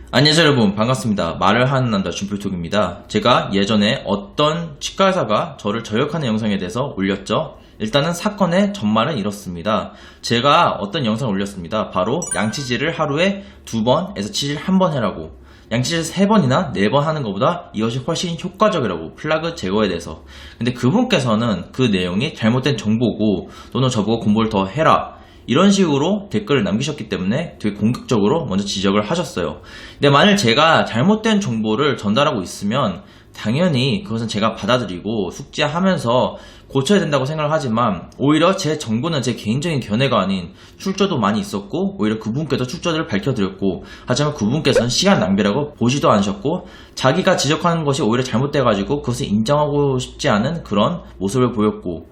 안녕하세요 여러분, 반갑습니다. 말을 하는 남자 준필톡입니다. 제가 예전에 어떤 치과의사가 저를 저격하는 영상에 대해서 올렸죠. 일단은 사건의 전말은 이렇습니다. 제가 어떤 영상을 올렸습니다. 바로 양치질을 하루에 2번에서 치질 1번 해라고, 양치질 3번이나 4번 하는 것보다 이것이 훨씬 효과적이라고, 플라그 제거에 대해서. 근데 그분께서는 그 내용이 잘못된 정보고 또는 저보고 공부를 더 해라 이런 식으로 댓글을 남기셨기 때문에 되게 공격적으로 먼저 지적을 하셨어요. 근데 만일 제가 잘못된 정보를 전달하고 있으면 당연히 그것은 제가 받아들이고 숙지하면서 고쳐야 된다고 생각을 하지만, 오히려 제 정보는 제 개인적인 견해가 아닌 출처도 많이 있었고, 오히려 그분께서 출처들을 밝혀드렸고, 하지만 그분께서는 시간 낭비라고 보지도 않으셨고, 자기가 지적하는 것이 오히려 잘못돼가지고 그것을 인정하고 싶지 않은 그런 모습을 보였고,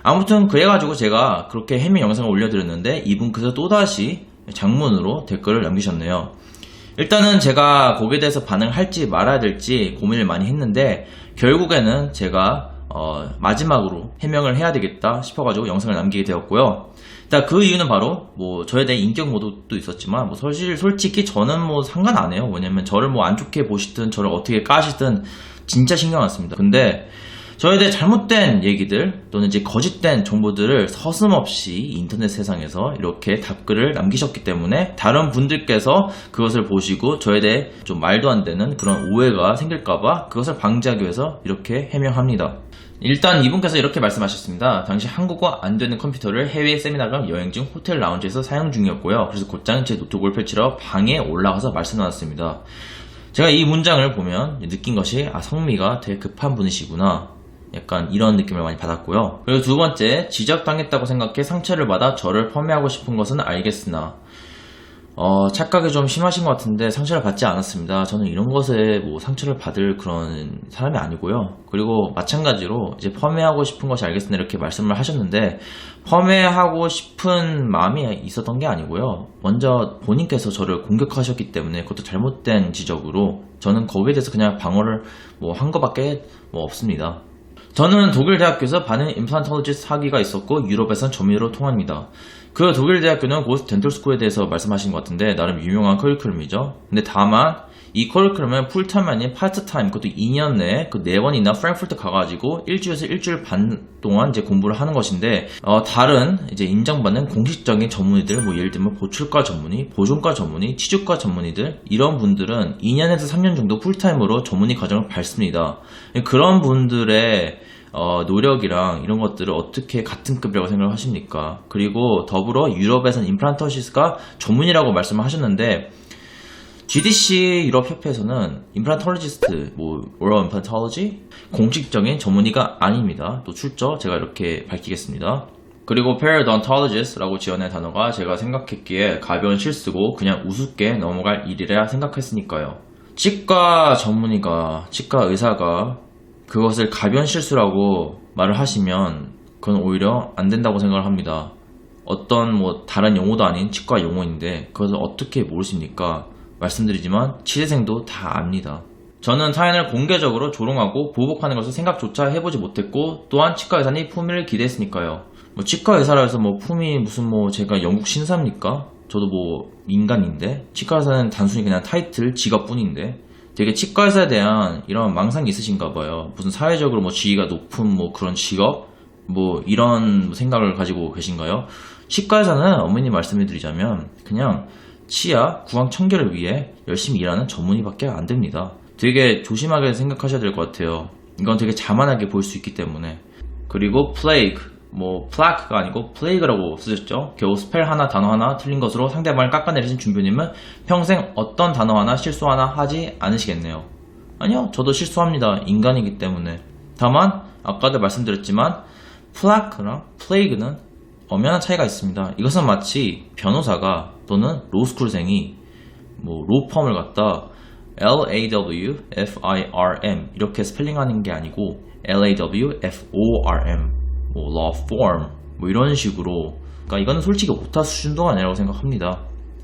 아무튼 그래가지고 제가 그렇게 해명 영상을 올려드렸는데 이분께서 또다시 장문으로 댓글을 남기셨네요. 일단은 제가 거기에 대해서 반응을 할지 말아야 될지 고민을 많이 했는데, 결국에는 제가 마지막으로 해명을 해야 되겠다 싶어가지고 영상을 남기게 되었고요. 일단 그 이유는 바로 저에 대해 인격 모독도 있었지만, 솔직히 저는 상관 안 해요. 왜냐면 저를 안 좋게 보시든 저를 어떻게 까시든 진짜 신경 안 씁니다. 근데 저에 대해 잘못된 얘기들 또는 이제 거짓된 정보들을 서슴없이 인터넷 세상에서 이렇게 답글을 남기셨기 때문에 다른 분들께서 그것을 보시고 저에 대해 좀 말도 안 되는 그런 오해가 생길까봐 그것을 방지하기 위해서 이렇게 해명합니다. 일단 이분께서 이렇게 말씀하셨습니다. 당시 한국어 안 되는 컴퓨터를 해외 세미나가 여행 중 호텔 라운지에서 사용 중이었고요. 그래서 곧장 제 노트북을 펼치러 방에 올라가서 말씀 나눴습니다. 제가 이 문장을 보면 느낀 것이, 성미가 되게 급한 분이시구나, 약간 이런 느낌을 많이 받았고요. 그리고 두 번째, 지적당했다고 생각해 상처를 받아 저를 폄훼하고 싶은 것은 알겠으나 착각이 좀 심하신 것 같은데 상처를 받지 않았습니다. 저는 이런 것에 상처를 받을 그런 사람이 아니고요. 그리고 마찬가지로 이제 폄훼하고 싶은 것이 알겠으나 이렇게 말씀을 하셨는데, 폄훼하고 싶은 마음이 있었던 게 아니고요. 먼저 본인께서 저를 공격하셨기 때문에, 그것도 잘못된 지적으로, 저는 거기에 대해서 그냥 방어를 한 것밖에 없습니다. 저는 독일 대학교에서 반응 임플란톨로지스트 학위가 있었고 유럽에선 전문의로 통합니다. 그 독일 대학교는 고스트 덴털스쿨에 대해서 말씀하신 것 같은데 나름 유명한 커리큘럼이죠. 근데 다만 이 커리큘럼은 풀타임이 아닌 파트타임, 그것도 2년 내에 4번이나 프랭크푸르트 가가지고 일주일에서 일주일 반 동안 이제 공부를 하는 것인데, 다른 이제 인정받는 공식적인 전문의들, 예를 들면 보출과 전문의, 보존과 전문의, 치주과 전문의들, 이런 분들은 2년에서 3년 정도 풀타임으로 전문의 과정을 밟습니다. 그런 분들의 노력이랑 이런 것들을 어떻게 같은 급이라고 생각을 하십니까? 그리고 더불어 유럽에서는 임플란토시스가 전문이라고 말씀을 하셨는데, GDC 유럽협회에서는 임플란톨로지스트, 오럴 임플란톨로지 공식적인 전문의가 아닙니다. 또 출처 제가 이렇게 밝히겠습니다. 그리고 periodontologist라고 지어낸 단어가 제가 생각했기에 가벼운 실수고 그냥 우습게 넘어갈 일이라 생각했으니까요. 치과 전문의가, 치과 의사가 그것을 가벼운 실수라고 말을 하시면 그건 오히려 안 된다고 생각을 합니다. 어떤 다른 용어도 아닌 치과 용어인데 그것을 어떻게 모르십니까? 말씀드리지만 취재생도 다 압니다. 저는 타인을 공개적으로 조롱하고 보복하는 것을 생각조차 해보지 못했고, 또한 치과 의사니 품위를 기대했으니까요. 치과 의사라 해서 품위 무슨 제가 영국 신사입니까? 저도 인간인데, 치과 의사는 단순히 그냥 타이틀, 직업뿐인데 되게 치과 의사에 대한 이런 망상이 있으신가 봐요. 무슨 사회적으로 지위가 높은 그런 직업? 이런 생각을 가지고 계신가요? 치과 의사는 어머니 말씀을 드리자면 그냥 치아, 구강 청결을 위해 열심히 일하는 전문의밖에 안 됩니다. 되게 조심하게 생각하셔야 될 것 같아요. 이건 되게 자만하게 보일 수 있기 때문에. 그리고 plague, plaque가 아니고 plague라고 쓰셨죠. 겨우 스펠 하나, 단어 하나 틀린 것으로 상대방을 깎아내리신 준표님은 평생 어떤 단어 하나, 실수 하나 하지 않으시겠네요. 아니요, 저도 실수합니다. 인간이기 때문에. 다만 아까도 말씀드렸지만 plaque랑 plague는 엄연한 차이가 있습니다. 이것은 마치 변호사가 또는 로스쿨생이 로펌을 갖다 LAWFIRM 이렇게 스펠링하는 게 아니고 LAWFORM law firm 이런 식으로, 그러니까 이거는 솔직히 오타 수준도 아니라고 생각합니다.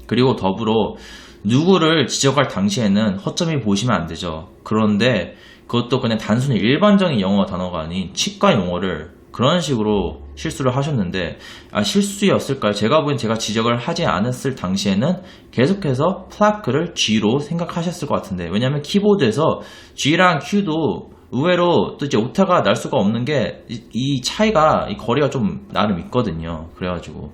그리고 더불어 누구를 지적할 당시에는 허점이 보이시면 안 되죠. 그런데 그것도 그냥 단순히 일반적인 영어 단어가 아닌 치과 용어를 그런 식으로 실수를 하셨는데 실수였을까요? 제가 보기엔 제가 지적을 하지 않았을 당시에는 계속해서 플라크를 G로 생각하셨을 것 같은데, 왜냐면 키보드에서 G랑 Q도 의외로 또 이제 오타가 날 수가 없는 게 이 차이가 이 거리가 좀 나름 있거든요. 그래가지고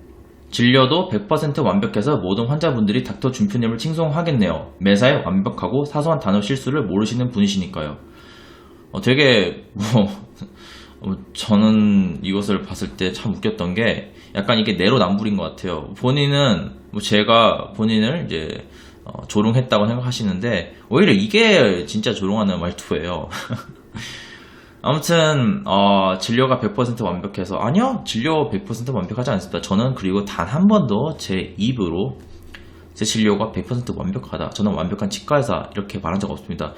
진료도 100% 완벽해서 모든 환자분들이 닥터 준표님을 칭송하겠네요. 매사에 완벽하고 사소한 단어 실수를 모르시는 분이시니까요. 되게 저는 이것을 봤을 때 참 웃겼던 게 약간 이게 내로남불인 것 같아요. 본인은 제가 본인을 이제 조롱했다고 생각하시는데 오히려 이게 진짜 조롱하는 말투예요. 아무튼 진료가 100% 완벽해서, 아니요, 진료 100% 완벽하지 않습니다. 저는 그리고 단 한 번도 제 입으로 제 진료가 100% 완벽하다, 저는 완벽한 치과의사 이렇게 말한 적 없습니다.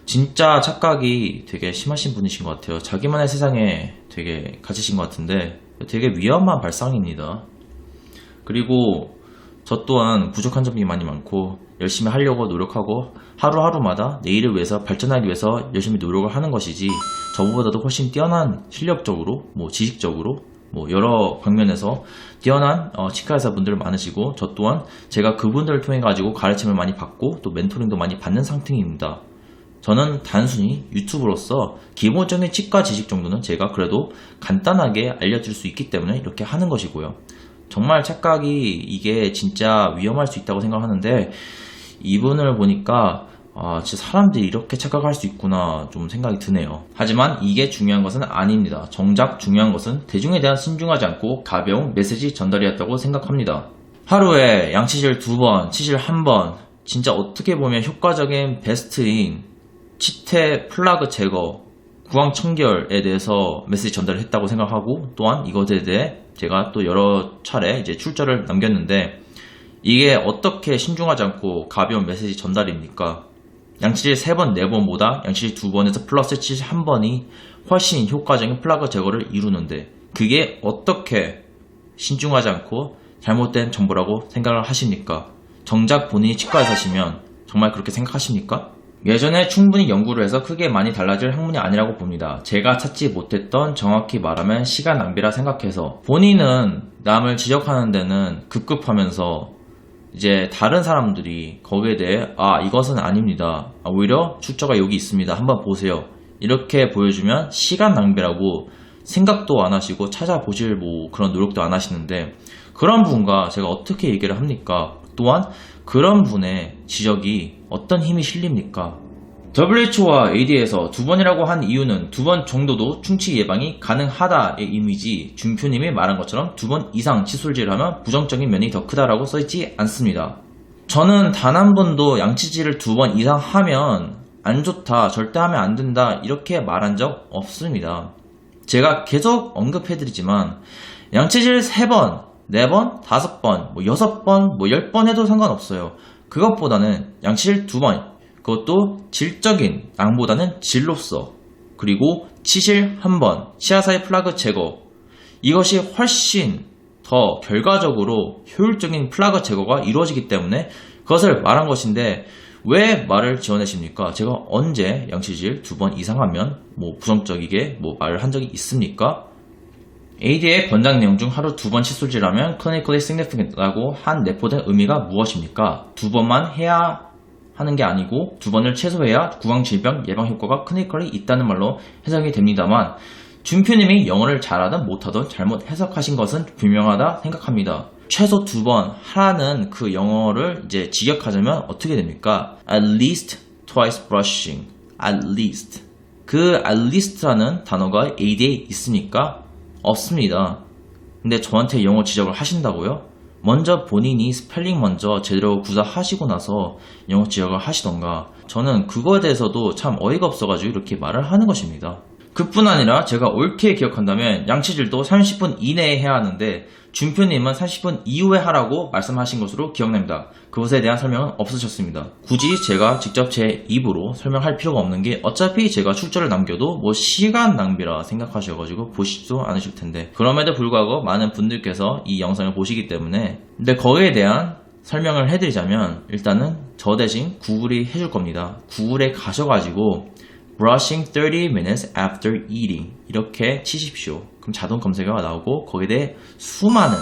진짜 착각이 되게 심하신 분이신 것 같아요. 자기만의 세상에 되게 갇히신 것 같은데 되게 위험한 발상입니다. 그리고 저 또한 부족한 점이 많이 많고 열심히 하려고 노력하고 하루하루마다 내일을 위해서 발전하기 위해서 열심히 노력을 하는 것이지, 저보다도 훨씬 뛰어난 실력적으로, 지식적으로, 여러 방면에서 뛰어난 치과의사분들 많으시고, 저 또한 제가 그분들을 통해 가지고 가르침을 많이 받고 또 멘토링도 많이 받는 상태입니다. 저는 단순히 유튜브로서 기본적인 치과 지식 정도는 제가 그래도 간단하게 알려줄 수 있기 때문에 이렇게 하는 것이고요. 정말 착각이 이게 진짜 위험할 수 있다고 생각하는데, 이분을 보니까 진짜 사람들이 이렇게 착각할 수 있구나 좀 생각이 드네요. 하지만 이게 중요한 것은 아닙니다. 정작 중요한 것은 대중에 대한 신중하지 않고 가벼운 메시지 전달이었다고 생각합니다. 하루에 양치질 2번, 치실 1번, 진짜 어떻게 보면 효과적인 베스트인 치태 플라그 제거, 구강 청결에 대해서 메시지 전달을 했다고 생각하고, 또한 이것에 대해 제가 또 여러 차례 이제 출처를 남겼는데, 이게 어떻게 신중하지 않고 가벼운 메시지 전달입니까? 양치질 3번, 4번보다 양치질 2번에서 플러스 치실 1번이 훨씬 효과적인 플라그 제거를 이루는데, 그게 어떻게 신중하지 않고 잘못된 정보라고 생각을 하십니까? 정작 본인이 치과의사시면 정말 그렇게 생각하십니까? 예전에 충분히 연구를 해서 크게 많이 달라질 학문이 아니라고 봅니다. 제가 찾지 못했던, 정확히 말하면 시간 낭비라 생각해서, 본인은 남을 지적하는 데는 급급하면서 이제 다른 사람들이 거기에 대해 이것은 아닙니다, 오히려 출처가 여기 있습니다, 한번 보세요, 이렇게 보여주면 시간 낭비라고 생각도 안 하시고 찾아보실 그런 노력도 안 하시는데, 그런 분과 제가 어떻게 얘기를 합니까? 또한 그런 분의 지적이 어떤 힘이 실립니까? WHO와 ADA에서 2번이라고 한 이유는 2번 정도도 충치 예방이 가능하다의 의미지, 준표님이 말한 것처럼 2번 이상 칫솔질을 하면 부정적인 면이 더 크다라고 써있지 않습니다. 저는 단 한 번도 양치질을 2번 이상 하면 안 좋다, 절대 하면 안 된다 이렇게 말한 적 없습니다. 제가 계속 언급해드리지만 양치질 3번, 4번, 5번, 6번, 10번 해도 상관없어요. 그것보다는 양치질 2번, 그것도 질적인 양보다는 질로서, 그리고 치실 1번, 치아 사이 플라그 제거, 이것이 훨씬 더 결과적으로 효율적인 플라그 제거가 이루어지기 때문에 그것을 말한 것인데, 왜 말을 지어내십니까? 제가 언제 양치질 2번 이상 하면 부정적이게 말을 한 적이 있습니까? ADA의 권장 내용 중 하루 2번 칫솔질하면 clinically significant라고 한 내포된 의미가 무엇입니까? 2번만 해야 하는 게 아니고 2번을 최소해야 구강질병 예방 효과가 clinically 있다는 말로 해석이 됩니다만, 준표님이 영어를 잘하든 못하든 잘못 해석하신 것은 분명하다 생각합니다. 최소 2번 하라는 그 영어를 이제 직역하자면 어떻게 됩니까? At least twice brushing. At least. 그 at least라는 단어가 ADA에 있습니까? 없습니다. 근데 저한테 영어 지적을 하신다고요? 먼저 본인이 스펠링 먼저 제대로 구사하시고 나서 영어 지적을 하시던가. 저는 그거에 대해서도 참 어이가 없어가지고 이렇게 말을 하는 것입니다. 그뿐 아니라 제가 옳게 기억한다면 양치질도 30분 이내에 해야 하는데 준표님은 30분 이후에 하라고 말씀하신 것으로 기억납니다. 그것에 대한 설명은 없으셨습니다. 굳이 제가 직접 제 입으로 설명할 필요가 없는 게, 어차피 제가 출처를 남겨도 시간 낭비라 생각하셔가지고 보시지도 않으실 텐데, 그럼에도 불구하고 많은 분들께서 이 영상을 보시기 때문에, 근데 거기에 대한 설명을 해드리자면, 일단은 저 대신 구글이 해줄 겁니다. 구글에 가셔가지고 brushing 30 minutes after eating 이렇게 치십시오. 그럼 자동 검색어가 나오고 거기에 대해 수많은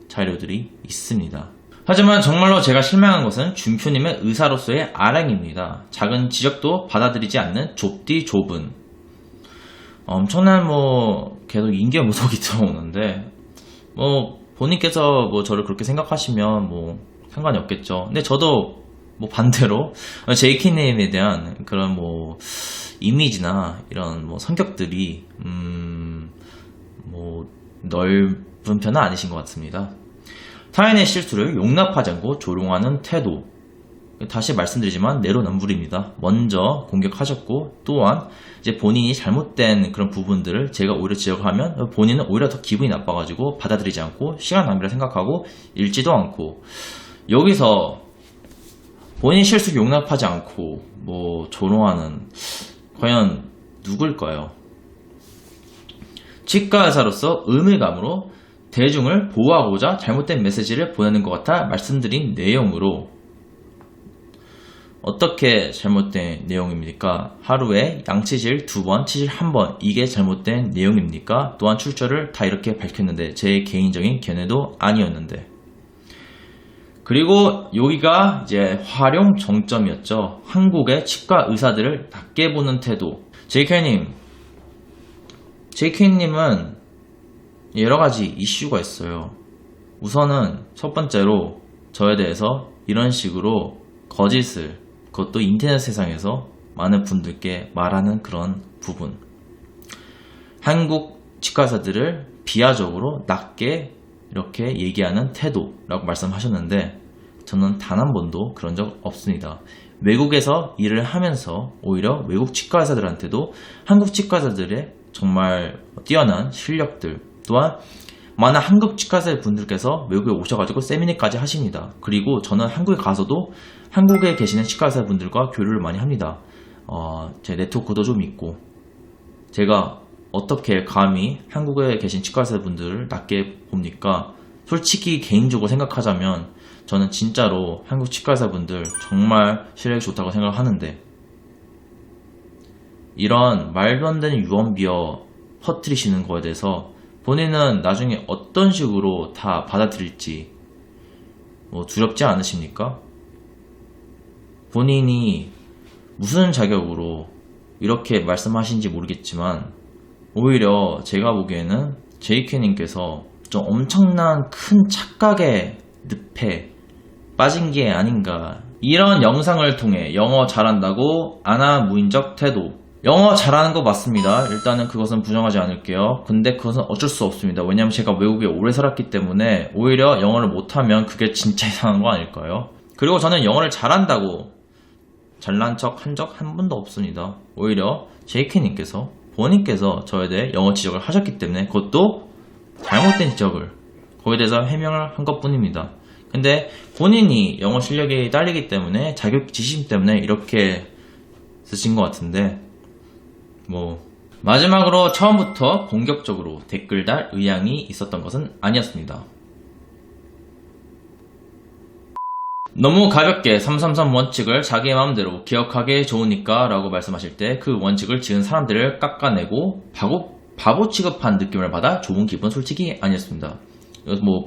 자료들이 있습니다. 하지만 정말로 제가 실망한 것은 준표님의 의사로서의 아랑입니다. 작은 지적도 받아들이지 않는 좁디 좁은 엄청난 계속 인계 모독이 들어오는데 본인께서 저를 그렇게 생각하시면 상관이 없겠죠. 근데 저도 반대로 JK님에 대한 그런 이미지나 이런 성격들이 넓은 편은 아니신 것 같습니다. 타인의 실수를 용납하지 않고 조롱하는 태도. 다시 말씀드리지만 내로남불입니다. 먼저 공격하셨고 또한 이제 본인이 잘못된 그런 부분들을 제가 오히려 지적하면 본인은 오히려 더 기분이 나빠가지고 받아들이지 않고 시간 낭비라 생각하고 읽지도 않고 여기서 본인 실수 용납하지 않고 조롱하는 과연 누굴까요? 치과 의사로서 의무감으로 대중을 보호하고자 잘못된 메시지를 보내는 것 같아 말씀드린 내용으로 어떻게 잘못된 내용입니까? 하루에 양치질 2번, 치질 1번 이게 잘못된 내용입니까? 또한 출처를 다 이렇게 밝혔는데 제 개인적인 견해도 아니었는데 그리고 여기가 이제 활용 정점이었죠. 한국의 치과 의사들을 낮게 보는 태도. JK님은 여러가지 이슈가 있어요. 우선은 첫 번째로 저에 대해서 이런 식으로 거짓을 그것도 인터넷 세상에서 많은 분들께 말하는 그런 부분 한국 치과의사들을 비하적으로 낮게 이렇게 얘기하는 태도라고 말씀하셨는데 저는 단 한 번도 그런 적 없습니다. 외국에서 일을 하면서 오히려 외국 치과의사들한테도 한국 치과의사들의 정말 뛰어난 실력들 또한 많은 한국 치과의사 분들께서 외국에 오셔가지고 세미나까지 하십니다. 그리고 저는 한국에 가서도 한국에 계시는 치과의사 분들과 교류를 많이 합니다. 제 네트워크도 좀 있고 제가 어떻게 감히 한국에 계신 치과의사 분들을 낮게 봅니까? 솔직히 개인적으로 생각하자면 저는 진짜로 한국 치과의사 분들 정말 실력이 좋다고 생각하는데 이런 말도 안 되는 유언비어 퍼뜨리시는 거에 대해서 본인은 나중에 어떤 식으로 다 받아들일지 두렵지 않으십니까? 본인이 무슨 자격으로 이렇게 말씀하신지 모르겠지만 오히려 제가 보기에는 JK님께서 좀 엄청난 큰 착각의 늪에 빠진 게 아닌가. 이런 영상을 통해 영어 잘한다고 아나무인적 태도. 영어 잘하는 거 맞습니다. 일단은 그것은 부정하지 않을게요. 근데 그것은 어쩔 수 없습니다. 왜냐면 제가 외국에 오래 살았기 때문에 오히려 영어를 못하면 그게 진짜 이상한 거 아닐까요? 그리고 저는 영어를 잘한다고 잘난 척 한 적 한 번도 없습니다. 오히려 JK님께서 본인께서 저에 대해 영어 지적을 하셨기 때문에 그것도 잘못된 지적을 거기에 대해서 해명을 한 것 뿐입니다. 근데 본인이 영어 실력이 딸리기 때문에 자격지심 때문에 이렇게 쓰신 것 같은데 마지막으로 처음부터 공격적으로 댓글 달 의향이 있었던 것은 아니었습니다. 너무 가볍게 333 원칙을 자기 마음대로 기억하기 좋으니까 라고 말씀하실 때 그 원칙을 지은 사람들을 깎아내고 바보 취급한 느낌을 받아 좋은 기분 솔직히 아니었습니다.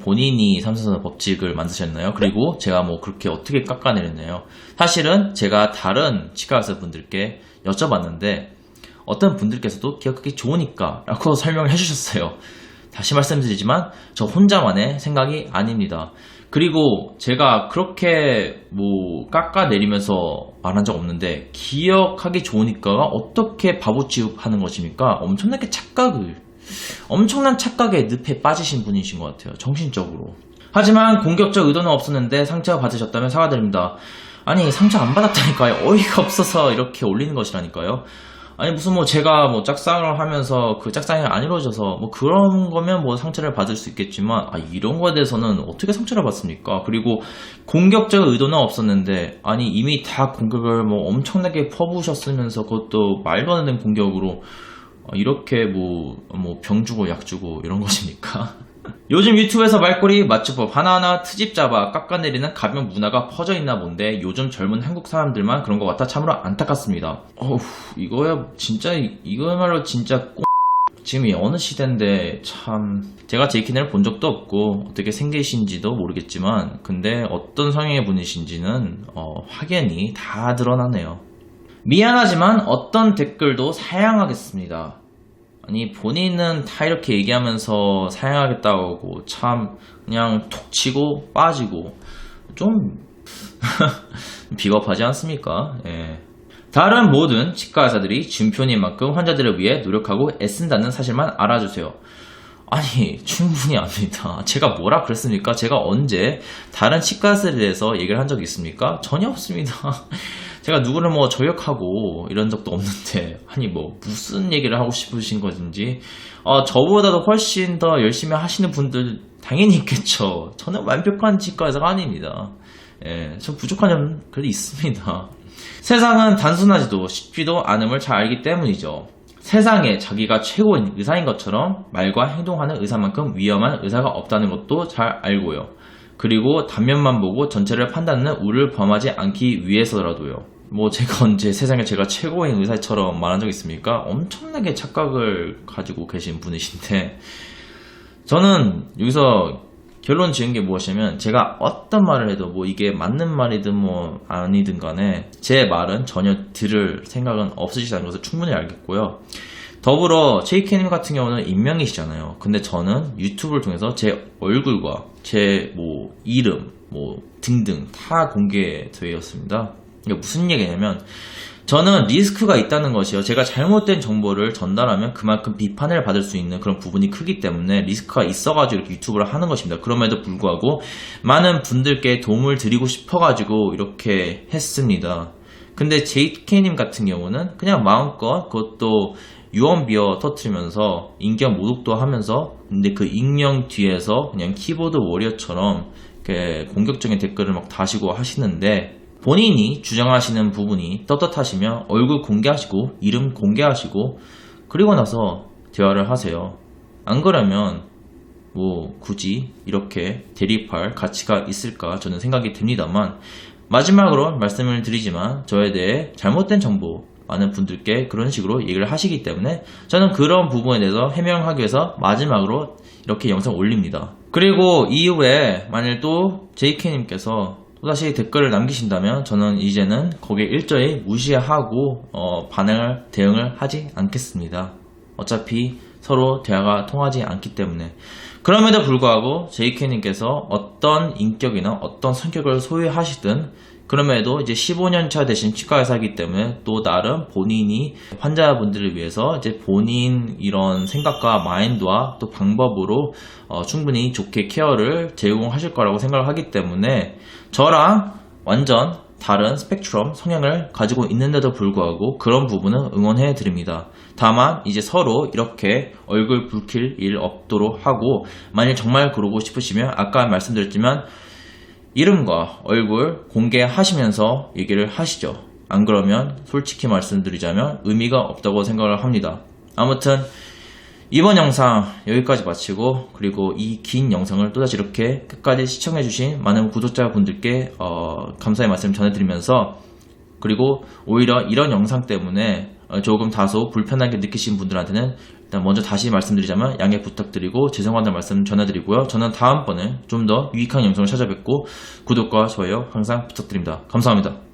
본인이 333 법칙을 만드셨나요? 그리고 제가 그렇게 어떻게 깎아내렸나요? 사실은 제가 다른 치과의사 분들께 여쭤봤는데 어떤 분들께서도 기억하기 좋으니까 라고 설명을 해주셨어요. 다시 말씀드리지만 저 혼자만의 생각이 아닙니다. 그리고 제가 그렇게 깎아내리면서 말한 적 없는데 기억하기 좋으니까가 어떻게 바보 취급하는 것입니까? 엄청난 착각의 늪에 빠지신 분이신 것 같아요. 정신적으로. 하지만 공격적 의도는 없었는데 상처 받으셨다면 사과드립니다. 아니 상처 안 받았다니까요. 어이가 없어서 이렇게 올리는 것이라니까요. 아니 무슨 제가 짝상을 하면서 그 짝상이 안 이루어져서 그런 거면 상처를 받을 수 있겠지만 이런 거에 대해서는 어떻게 상처를 받습니까? 그리고 공격적 의도는 없었는데 아니 이미 다 공격을 엄청나게 퍼부으셨으면서 그것도 말도 안 되는 공격으로 이렇게 병 주고 약 주고 이런 것입니까? 요즘 유튜브에서 말꼬리 맞춤법 하나하나 트집 잡아 깎아내리는 가벼운 문화가 퍼져 있나 본데 요즘 젊은 한국 사람들만 그런 것 같아 참으로 안타깝습니다. 이거야말로 진짜 지금 이 어느 시대인데 참 제가 제이킨을 본 적도 없고 어떻게 생기신지도 모르겠지만 근데 어떤 성향의 분이신지는 확연히 다 드러나네요. 미안하지만 어떤 댓글도 사양하겠습니다. 아니 본인은 다 이렇게 얘기하면서 사양하겠다고 하고 참 그냥 톡 치고 빠지고 좀 비겁하지 않습니까? 예. 다른 모든 치과 의사들이 준표님만큼 환자들을 위해 노력하고 애쓴다는 사실만 알아주세요. 아니 충분히 압니다. 제가 뭐라 그랬습니까? 제가 언제 다른 치과 의사에 대해서 얘기를 한 적이 있습니까? 전혀 없습니다. 제가 누구를 뭐 저격하고 이런 적도 없는데 아니 뭐 무슨 얘기를 하고 싶으신 것인지 저보다도 훨씬 더 열심히 하시는 분들 당연히 있겠죠. 저는 완벽한 치과 의사가 아닙니다. 예, 좀 부족한 점 그래도 있습니다. 세상은 단순하지도 쉽지도 않음을 잘 알기 때문이죠. 세상에 자기가 최고인 의사인 것처럼 말과 행동하는 의사만큼 위험한 의사가 없다는 것도 잘 알고요. 그리고 단면만 보고 전체를 판단하는 우를 범하지 않기 위해서라도요. 뭐 제가 언제 세상에 제가 최고인 의사처럼 말한 적 있습니까? 엄청나게 착각을 가지고 계신 분이신데 저는 여기서 결론 지은 게 무엇이냐면 제가 어떤 말을 해도 뭐 이게 맞는 말이든 뭐 아니든 간에 제 말은 전혀 들을 생각은 없으시다는 것을 충분히 알겠고요. 더불어 제이케님 같은 경우는 익명이시잖아요. 근데 저는 유튜브를 통해서 제 얼굴과 제 뭐 이름 뭐 등등 다 공개되었습니다. 이게 무슨 얘기냐면 저는 리스크가 있다는 것이요. 제가 잘못된 정보를 전달하면 그만큼 비판을 받을 수 있는 그런 부분이 크기 때문에 리스크가 있어가지고 이렇게 유튜브를 하는 것입니다. 그럼에도 불구하고 많은 분들께 도움을 드리고 싶어가지고 이렇게 했습니다. 근데 제이케님 같은 경우는 그냥 마음껏 그것도 유언비어 터트리면서 인격 모독도 하면서 근데 그 익명 뒤에서 그냥 키보드 워리어처럼 이렇게 공격적인 댓글을 막 다시고 하시는데 본인이 주장하시는 부분이 떳떳하시면 얼굴 공개하시고 이름 공개하시고 그리고 나서 대화를 하세요. 안 그러면 뭐 굳이 이렇게 대립할 가치가 있을까 저는 생각이 듭니다만 마지막으로 말씀을 드리지만 저에 대해 잘못된 정보 많은 분들께 그런 식으로 얘기를 하시기 때문에 저는 그런 부분에 대해서 해명하기 위해서 마지막으로 이렇게 영상 올립니다. 그리고 이후에 만일 또 JK님께서 또다시 댓글을 남기신다면 저는 이제는 거기에 일절히 무시하고 대응을 하지 않겠습니다. 어차피 서로 대화가 통하지 않기 때문에. 그럼에도 불구하고 JK님께서 어떤 인격이나 어떤 성격을 소유하시든 그럼에도 이제 15년차 되신 치과 의사이기 때문에 또 나름 본인이 환자분들을 위해서 이제 본인 이런 생각과 마인드와 또 방법으로 충분히 좋게 케어를 제공하실 거라고 생각을 하기 때문에 저랑 완전 다른 스펙트럼 성향을 가지고 있는데도 불구하고 그런 부분은 응원해 드립니다. 다만 이제 서로 이렇게 얼굴 붉힐 일 없도록 하고 만일 정말 그러고 싶으시면 아까 말씀드렸지만 이름과 얼굴 공개하시면서 얘기를 하시죠. 안 그러면 솔직히 말씀드리자면 의미가 없다고 생각을 합니다. 아무튼 이번 영상 여기까지 마치고 그리고 이 긴 영상을 또다시 이렇게 끝까지 시청해주신 많은 구독자분들께 감사의 말씀 전해드리면서 그리고 오히려 이런 영상 때문에 조금 다소 불편하게 느끼신 분들한테는 일단 먼저 다시 말씀드리자면 양해 부탁드리고 죄송하다는 말씀 전해드리고요. 저는 다음번에 좀 더 유익한 영상을 찾아뵙고 구독과 좋아요 항상 부탁드립니다. 감사합니다.